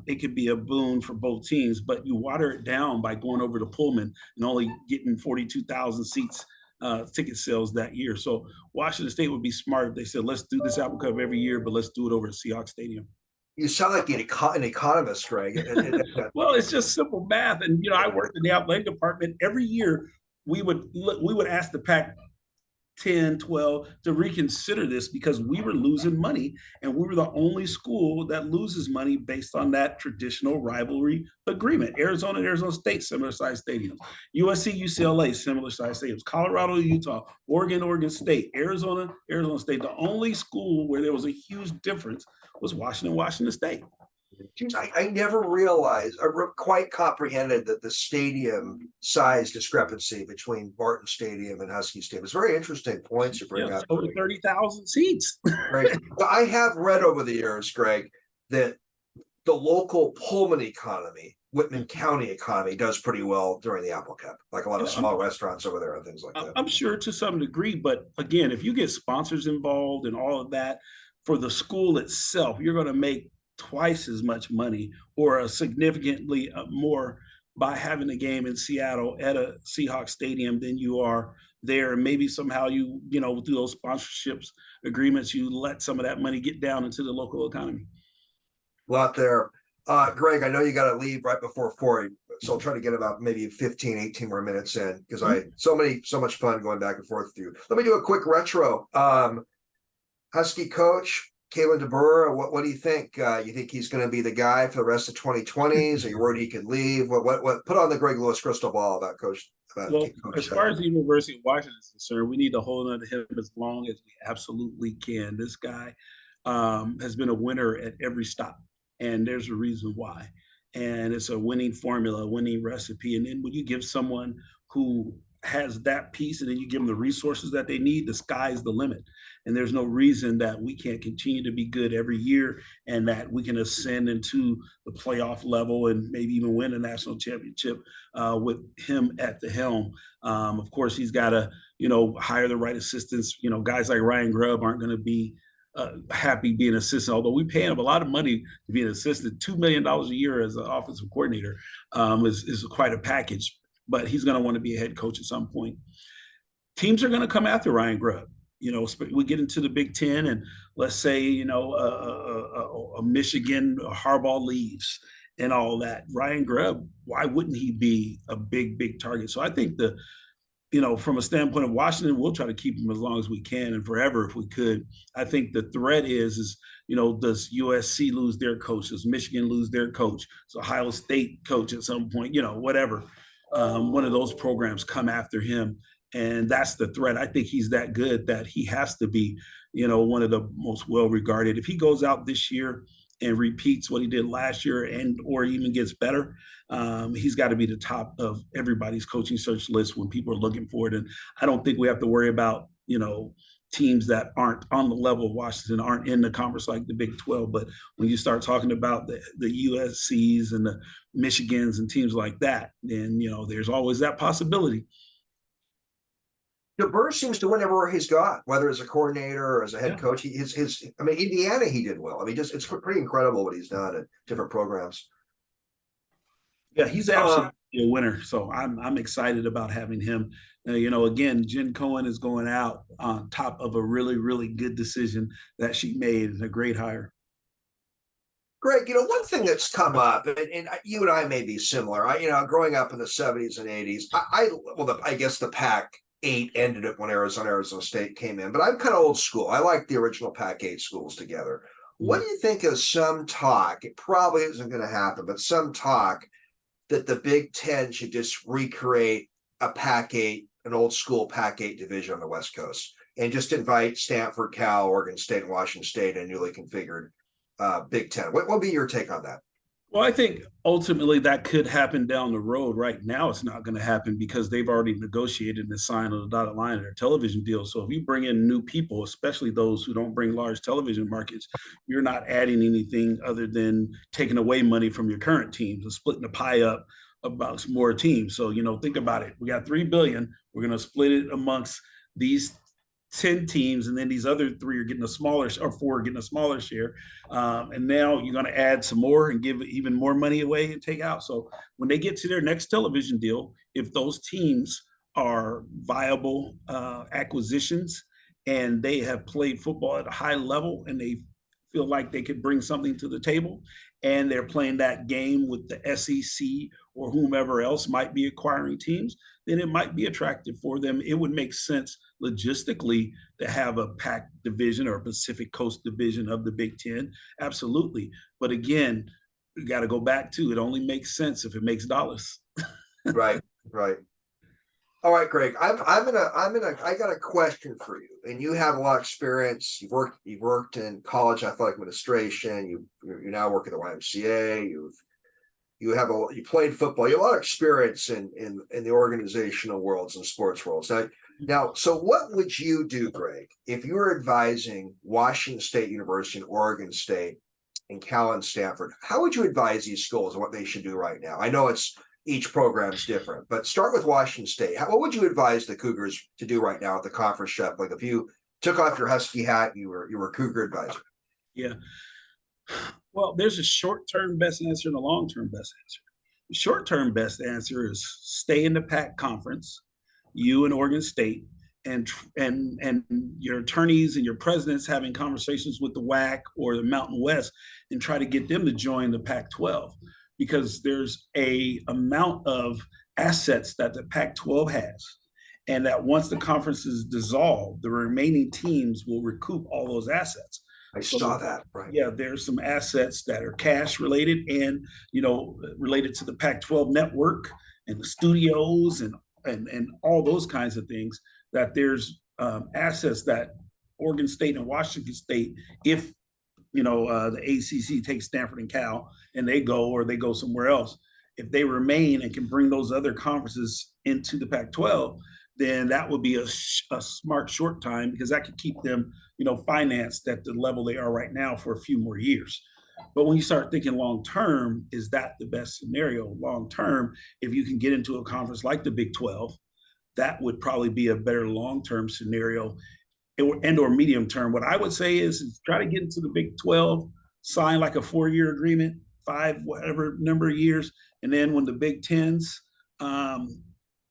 it could be a boon for both teams, but you water it down by going over to Pullman and only getting 42,000 seats ticket sales that year. So Washington State would be smart if they said, let's do this Apple Cup every year, but let's do it over at Seahawks Stadium. You sound like an economist, Greg. Well, it's just simple math. And, you know, I worked in the athletic department. Every year we would ask the Pac 10, 12 to reconsider this because we were losing money and we were the only school that loses money based on that traditional rivalry agreement. Arizona and Arizona State, similar size stadiums. USC, UCLA, similar size stadiums. Colorado, Utah, Oregon State, Arizona State. The only school where there was a huge difference was Washington State. I never realized or quite comprehended that the stadium size discrepancy between Barton Stadium and Husky Stadium. It's very interesting points you bring up. Over 30,000 seats. Right. I have read over the years, Greg, that the local Pullman economy, Whitman County economy, does pretty well during the Apple Cup, like a lot of small restaurants over there and things like that. I'm sure to some degree, but again, if you get sponsors involved and all of that for the school itself, you're going to make twice as much money or a significantly more by having a game in Seattle at a Seahawks stadium than you are there. And maybe somehow you through those sponsorships agreements, you let some of that money get down into the local economy. A lot there. Greg, I know you got to leave right before 4, so I'll try to get about maybe 15, 18 more minutes in because so much fun going back and forth with you. Let me do a quick retro. Husky coach, Kalen DeBoer, what do you think? You think he's going to be the guy for the rest of 2020s? Are you worried he could leave? What put on the Greg Lewis crystal ball about coach? Well, as far as the University of Washington is concerned, we need to hold on to him as long as we absolutely can. This guy has been a winner at every stop, and there's a reason why. And it's a winning formula, a winning recipe. And then when you give someone who has that piece and then you give them the resources that they need, the sky's the limit. And there's no reason that we can't continue to be good every year and that we can ascend into the playoff level and maybe even win a national championship with him at the helm. Of course, he's got to, hire the right assistants. Guys like Ryan Grubb aren't going to be happy being an assistant, although we pay him a lot of money to be an assistant. $2 million a year as an offensive coordinator is quite a package. But he's going to want to be a head coach at some point. Teams are going to come after Ryan Grubb. we get into the Big Ten, and let's say, a Michigan, Harbaugh leaves and all that. Ryan Grubb, why wouldn't he be a big target? So I think from a standpoint of Washington, we'll try to keep him as long as we can and forever if we could. I think the threat is does USC lose their coach? Does Michigan lose their coach? Does Ohio State coach at some point? Whatever. One of those programs come after him, and that's the threat. I think he's that good that he has to be, one of the most well regarded. If he goes out this year and repeats what he did last year, and or even gets better, he's got to be the top of everybody's coaching search list when people are looking for it. And I don't think we have to worry about teams that aren't on the level of Washington, aren't in the conference like the Big 12. But when you start talking about the USCs and the Michigans and teams like that, then there's always that possibility. Burr seems to win everywhere he's got, whether as a coordinator or as a head coach. Indiana, he did well. It's pretty incredible what he's done at different programs. Yeah, he's absolutely a winner. So I'm excited about having him. Again, Jen Cohen is going out on top of a really, really good decision that she made, and a great hire. Greg, one thing that's come up, and you and I may be similar. Growing up in the 70s and 80s, I guess the Pac-8 ended it when Arizona State came in, but I'm kind of old school. I like the original Pac-8 schools together. What do you think of some talk? It probably isn't going to happen, but some talk that the Big Ten should just recreate a Pac-8, an old school Pac-8 division on the West Coast, and just invite Stanford, Cal, Oregon State, and Washington State in a newly configured Big Ten. What would be your take on that? Well, I think ultimately that could happen down the road. Right now, it's not going to happen because they've already negotiated and signed on the dotted line of their television deal. So if you bring in new people, especially those who don't bring large television markets, you're not adding anything other than taking away money from your current teams and splitting the pie up amongst more teams. So, think about it. We got $3 billion. We're going to split it amongst these 10 teams, and then these other 3 are getting a smaller, or 4 are getting a smaller share. And now you're going to add some more and give even more money away and take out. So when they get to their next television deal, if those teams are viable acquisitions and they have played football at a high level and they feel like they could bring something to the table, and they're playing that game with the SEC or whomever else might be acquiring teams, then it might be attractive for them. It would make sense logistically to have a Pac division or a Pacific Coast division of the Big Ten. Absolutely. But again, we got to go back to it only makes sense if it makes dollars. Right. All right, Greg. I got a question for you, and you have a lot of experience. You've worked in college athletic administration. You now work at the YMCA. You played football. You have a lot of experience in the organizational worlds and sports worlds. Now, so what would you do, Greg, if you were advising Washington State University and Oregon State and Cal and Stanford? How would you advise these schools on what they should do right now? I know each program is different, but start with Washington State. What would you advise the Cougars to do right now at the conference chef? Like if you took off your Husky hat, you were a Cougar advisor. Yeah. Well, there's a short-term best answer and a long-term best answer. The short-term best answer is stay in the Pac conference, you and Oregon State, and your attorneys and your presidents having conversations with the WAC or the Mountain West and try to get them to join the Pac-12. Because there's a amount of assets that the Pac-12 has, and that once the conference is dissolved, the remaining teams will recoup all those assets. I saw that, right? Yeah, there's some assets that are cash related and related to the Pac-12 network and the studios and all those kinds of things. That there's assets that Oregon State and Washington State, if the ACC takes Stanford and Cal and they go somewhere else, if they remain and can bring those other conferences into the Pac-12, then that would be a smart short time, because that could keep them, financed at the level they are right now for a few more years. But when you start thinking long term, is that the best scenario? Long term, if you can get into a conference like the Big 12, that would probably be a better long term scenario and or medium term. What I would say is try to get into the Big 12, sign like a 4-year agreement, 5 whatever number of years, and then when the Big Tens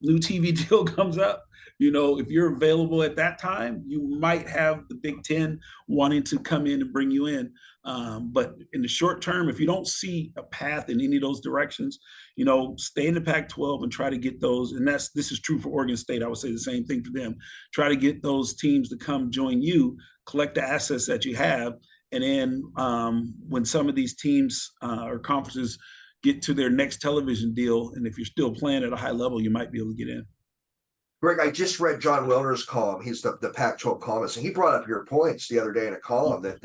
new TV deal comes up, if you're available at that time, you might have the Big Ten wanting to come in and bring you in. But in the short term, if you don't see a path in any of those directions, stay in the Pac-12 and try to get those. And this is true for Oregon State. I would say the same thing for them. Try to get those teams to come join you, collect the assets that you have, and then when some of these teams or conferences get to their next television deal, and if you're still playing at a high level, you might be able to get in. Greg, I just read John Wilner's column. He's the Pac-12 columnist, and he brought up your points the other day in a column that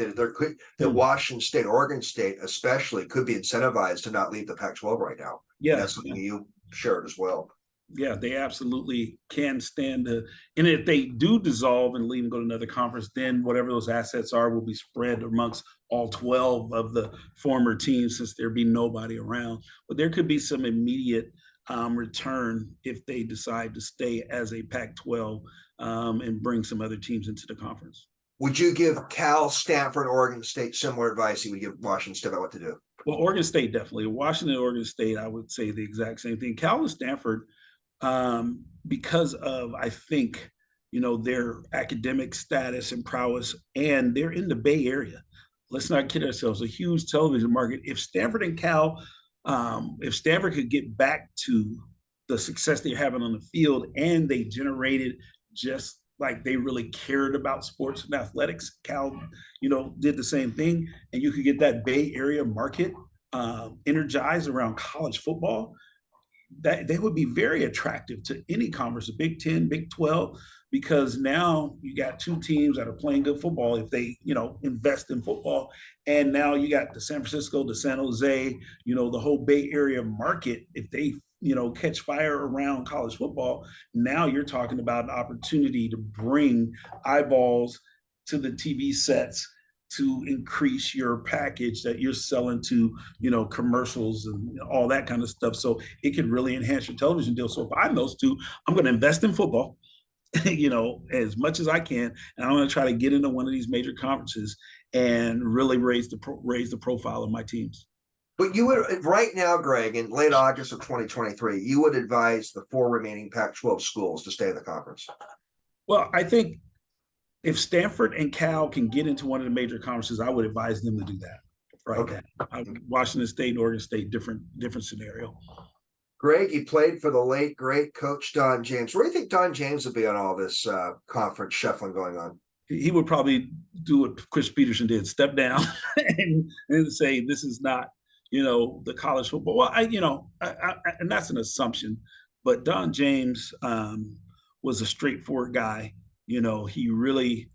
Washington State, Oregon State, especially, could be incentivized to not leave the Pac-12 right now. Yeah, that's something you shared as well. Yeah, they absolutely can stand to. And if they do dissolve and leave and go to another conference, then whatever those assets are will be spread amongst all 12 of the former teams, since there'd be nobody around. But there could be some immediate return if they decide to stay as a Pac-12 and bring some other teams into the conference. Would you give Cal, Stanford, Oregon State similar advice you would give Washington State about what to do? Well, Oregon State definitely. Washington, Oregon State, I would say the exact same thing. Cal and Stanford, because of, I think, their academic status and prowess, and they're in the Bay Area. Let's not kid ourselves, a huge television market. If Stanford and Cal, if Stanford could get back to the success they're having on the field, and they generated just like they really cared about sports and athletics, Cal, did the same thing, and you could get that Bay Area market energized around college football, that they would be very attractive to any conference, the Big 10, Big 12, because now you got two teams that are playing good football if they, invest in football. And now you got the San Francisco, the San Jose, the whole Bay Area market. If they, catch fire around college football, now you're talking about an opportunity to bring eyeballs to the TV sets to increase your package that you're selling to, commercials and all that kind of stuff. So it can really enhance your television deal. So if I'm those two, I'm going to invest in football, as much as I can, and I'm going to try to get into one of these major conferences and really raise the profile of my teams. But you would, right now, Greg, in late August of 2023, you would advise the 4 remaining Pac-12 schools to stay in the conference. Well, I think if Stanford and Cal can get into one of the major conferences, I would advise them to do that right now. Washington State and Oregon State, different scenario. Greg, you played for the late, great coach Don James. Where do you think Don James would be on all this conference shuffling going on? He would probably do what Chris Peterson did, step down and say, this is not, the college football. Well, and that's an assumption, but Don James was a straightforward guy. He really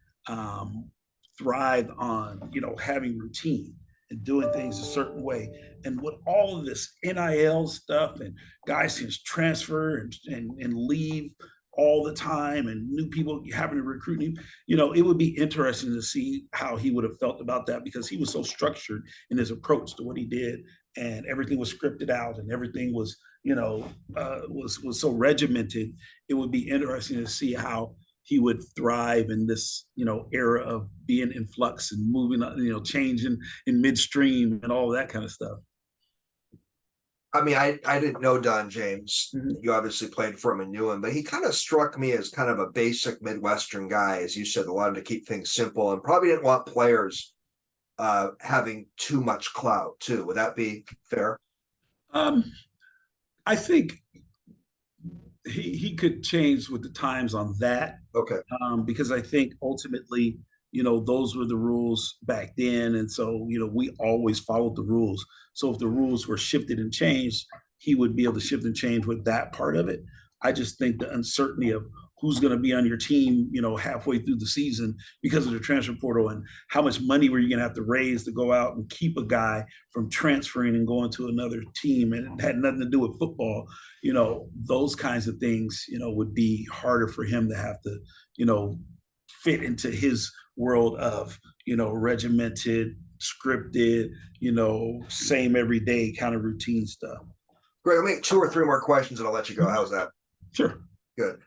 thrived on, having routine and doing things a certain way. And with all of this NIL stuff, and guys can transfer and leave all the time, and new people having to recruit him, it would be interesting to see how he would have felt about that, because he was so structured in his approach to what he did, and everything was scripted out, and everything was, was so regimented. It would be interesting to see how he would thrive in this, era of being in flux and moving, changing in midstream and all that kind of stuff. I mean, I didn't know Don James. Mm-hmm. You obviously played for him and knew him, but he kind of struck me as kind of a basic Midwestern guy, as you said, a lot to keep things simple, and probably didn't want players having too much clout too. Would that be fair? I think he could change with the times on that. Okay. Because I think ultimately, those were the rules back then. And so, we always followed the rules. So if the rules were shifted and changed, he would be able to shift and change with that part of it. I just think the uncertainty of who's going to be on your team, halfway through the season because of the transfer portal, and how much money were you going to have to raise to go out and keep a guy from transferring and going to another team, and it had nothing to do with football. Those kinds of things, would be harder for him to have to, fit into his world of, regimented, scripted, same everyday kind of routine stuff. Greg, I'll make 2 or 3 more questions and I'll let you go. How's that? Sure. Good.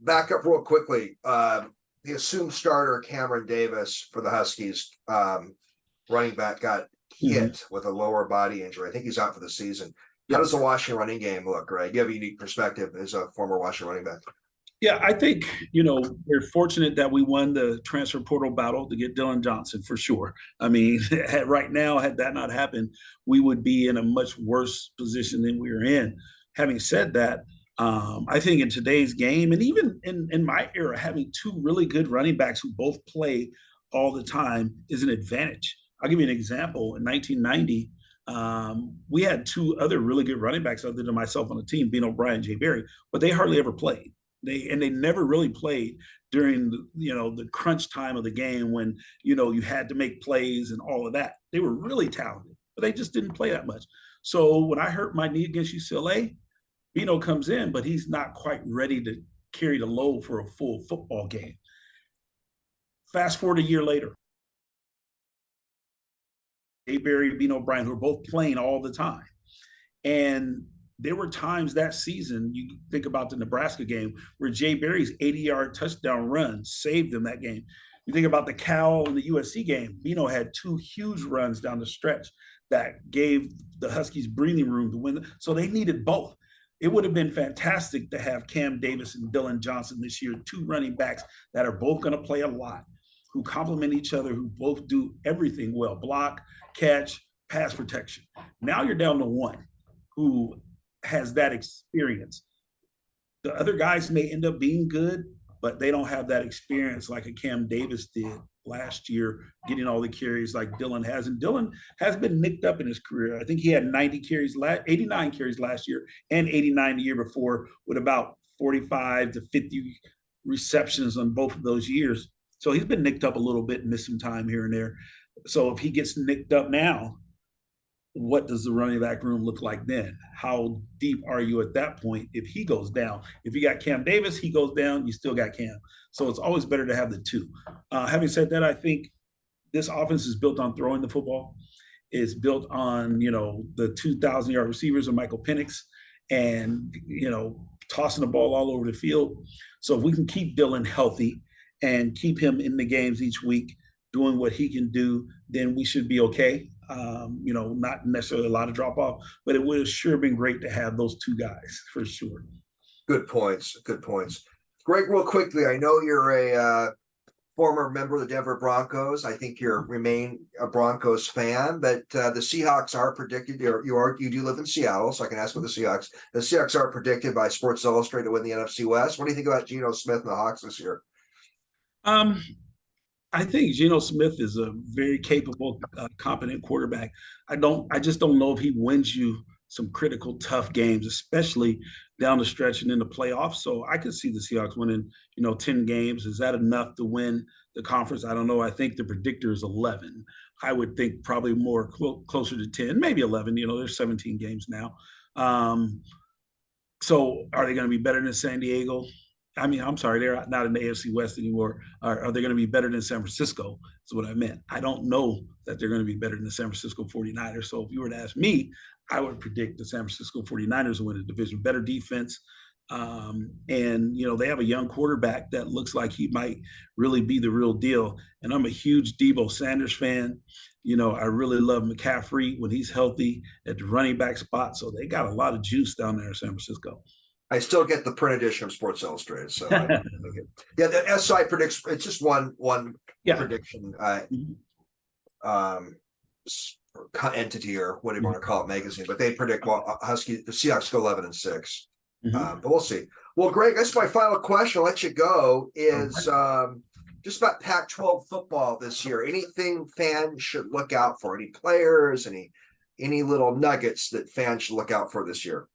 Back up real quickly. The assumed starter, Cameron Davis, for the Huskies, running back, got hit with a lower body injury. I think he's out for the season. How Yeah. does the Washington running game look, Greg? You have a unique perspective as a former Washington running back. Yeah, I think, we're fortunate that we won the transfer portal battle to get Dylan Johnson for sure. I mean, right now, had that not happened, we would be in a much worse position than we are in. Having said that, I think in today's game, and even in my era, having two really good running backs who both play all the time is an advantage. I'll give you an example. In 1990, we had two other really good running backs other than myself on the team, Bean O'Brien, Jay Berry, but they hardly ever played. They never really played during the crunch time of the game when you had to make plays and all of that. They were really talented, but they just didn't play that much. So when I hurt my knee against UCLA, Bino comes in, but he's not quite ready to carry the load for a full football game. Fast forward a year later, Berry, Bino O'Brien, who are both playing all the time. And there were times that season, you think about the Nebraska game, where Jay Berry's 80-yard touchdown run saved them that game. You think about the Cal and the USC game, Bino had two huge runs down the stretch that gave the Huskies breathing room to win. So they needed both. It would have been fantastic to have Cam Davis and Dylan Johnson this year, two running backs that are both going to play a lot, who complement each other, who both do everything well, block, catch, pass protection. Now you're down to one who has that experience. The other guys may end up being good, but they don't have that experience like a Cam Davis did last year, getting all the carries like Dylan has. And Dylan has been nicked up in his career. I think he had 89 carries last year and 89 the year before, with about 45 to 50 receptions on both of those years. So he's been nicked up a little bit and missed some time here and there. So if he gets nicked up now, what does the running back room look like then? How deep are you at that point if he goes down? If you got Cam Davis, he goes down, you still got Cam. So it's always better to have the two. Having said that, I think this offense is built on throwing the football. It's built on, the 2,000-yard receivers of Michael Penix and, tossing the ball all over the field. So if we can keep Dylan healthy and keep him in the games each week doing what he can do, then we should be okay. Not necessarily a lot of drop off, but it would have sure been great to have those two guys for sure. Good points. Good points. Greg, real quickly, I know you're a former member of the Denver Broncos. I think you remain a Broncos fan, but the Seahawks are predicted. You do live in Seattle, so I can ask about the Seahawks. The Seahawks are predicted by Sports Illustrated to win the NFC West. What do you think about Geno Smith and the Hawks this year? I think Geno Smith is a very capable, competent quarterback. I just don't know if he wins you some critical, tough games, especially down the stretch and in the playoffs. So I could see the Seahawks winning, 10 games. Is that enough to win the conference? I don't know. I think the predictor is 11. I would think probably more closer to 10, maybe 11. There's 17 games now. So are they going to be better than San Diego? I mean, I'm sorry, they're not in the AFC West anymore. Are they going to be better than San Francisco? Is what I meant. I don't know that they're going to be better than the San Francisco 49ers. So if you were to ask me, I would predict the San Francisco 49ers will win the division. Better defense. And, they have a young quarterback that looks like he might really be the real deal. And I'm a huge Deebo Sanders fan. I really love McCaffrey when he's healthy at the running back spot. So they got a lot of juice down there in San Francisco. I still get the print edition of Sports Illustrated. So the SI predicts, it's just one prediction entity, or whatever you want to call it, magazine, but they predict the Seahawks go 11-6. But we'll see. Well, Greg, that's my final question. I'll let you go. Is just about Pac-12 football this year. Anything fans should look out for? Any players? Any little nuggets that fans should look out for this year?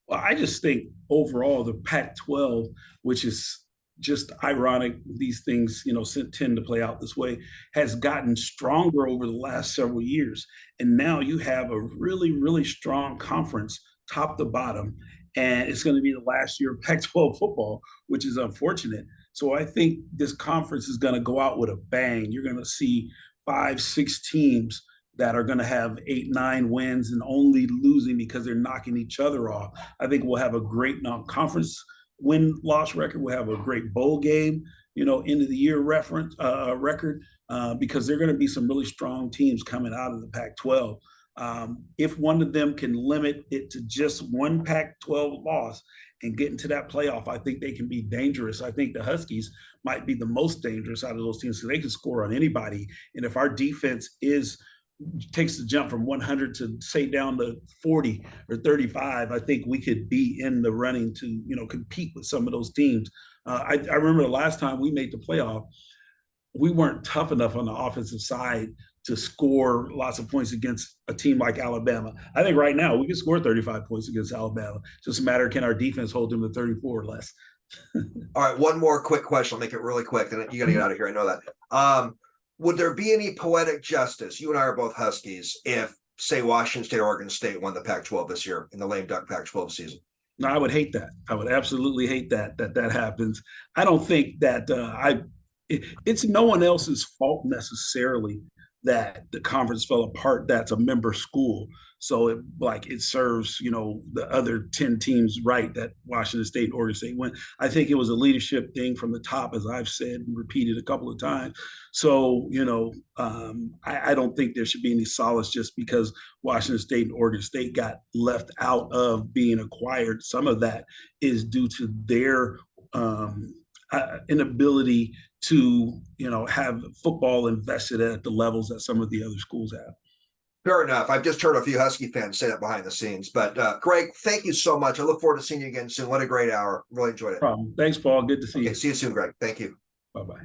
Well, I just think overall the Pac-12, which is just ironic, these things, tend to play out this way, has gotten stronger over the last several years. And now you have a really, really strong conference, top to bottom. And it's going to be the last year of Pac-12 football, which is unfortunate. So I think this conference is going to go out with a bang. You're going to see 5-6 teams that are going to have 8-9 wins and only losing because they're knocking each other off. I think we'll have a great non-conference win-loss record. We'll have a great bowl game, end of the year record, because there are going to be some really strong teams coming out of the Pac-12. If one of them can limit it to just one Pac-12 loss and get into that playoff, I think they can be dangerous. I think the Huskies might be the most dangerous out of those teams because they can score on anybody. And if our defense takes the jump from 100 to say down to 40 or 35, I think we could be in the running to compete with some of those teams. I remember the last time we made the playoff, we weren't tough enough on the offensive side to score lots of points against a team like Alabama. I think right now we can score 35 points against Alabama. It's just a matter, can our defense hold them to 34 or less? All right, one more quick question. I'll make it really quick, and you got to get out of here. I know that. Would there be any poetic justice? You and I are both Huskies. If, say, Washington State or Oregon State won the Pac-12 this year in the lame duck Pac-12 season? No, I would hate that. I would absolutely hate that happens. I don't think that it's no one else's fault necessarily that the conference fell apart. That's a member school, so it serves the other 10 teams right that Washington State and Oregon State went. I think it was a leadership thing from the top, as I've said and repeated a couple of times. So I don't think there should be any solace just because Washington State and Oregon State got left out of being acquired. Some of that is due to their inability to have football invested at the levels that some of the other schools have. Fair enough. I've just heard a few Husky fans say that behind the scenes. But Greg, thank you so much. I look forward to seeing you again soon. What a great hour. Really enjoyed it. Thanks, Paul. Good to see you. See you soon, Greg. Thank you. Bye-bye.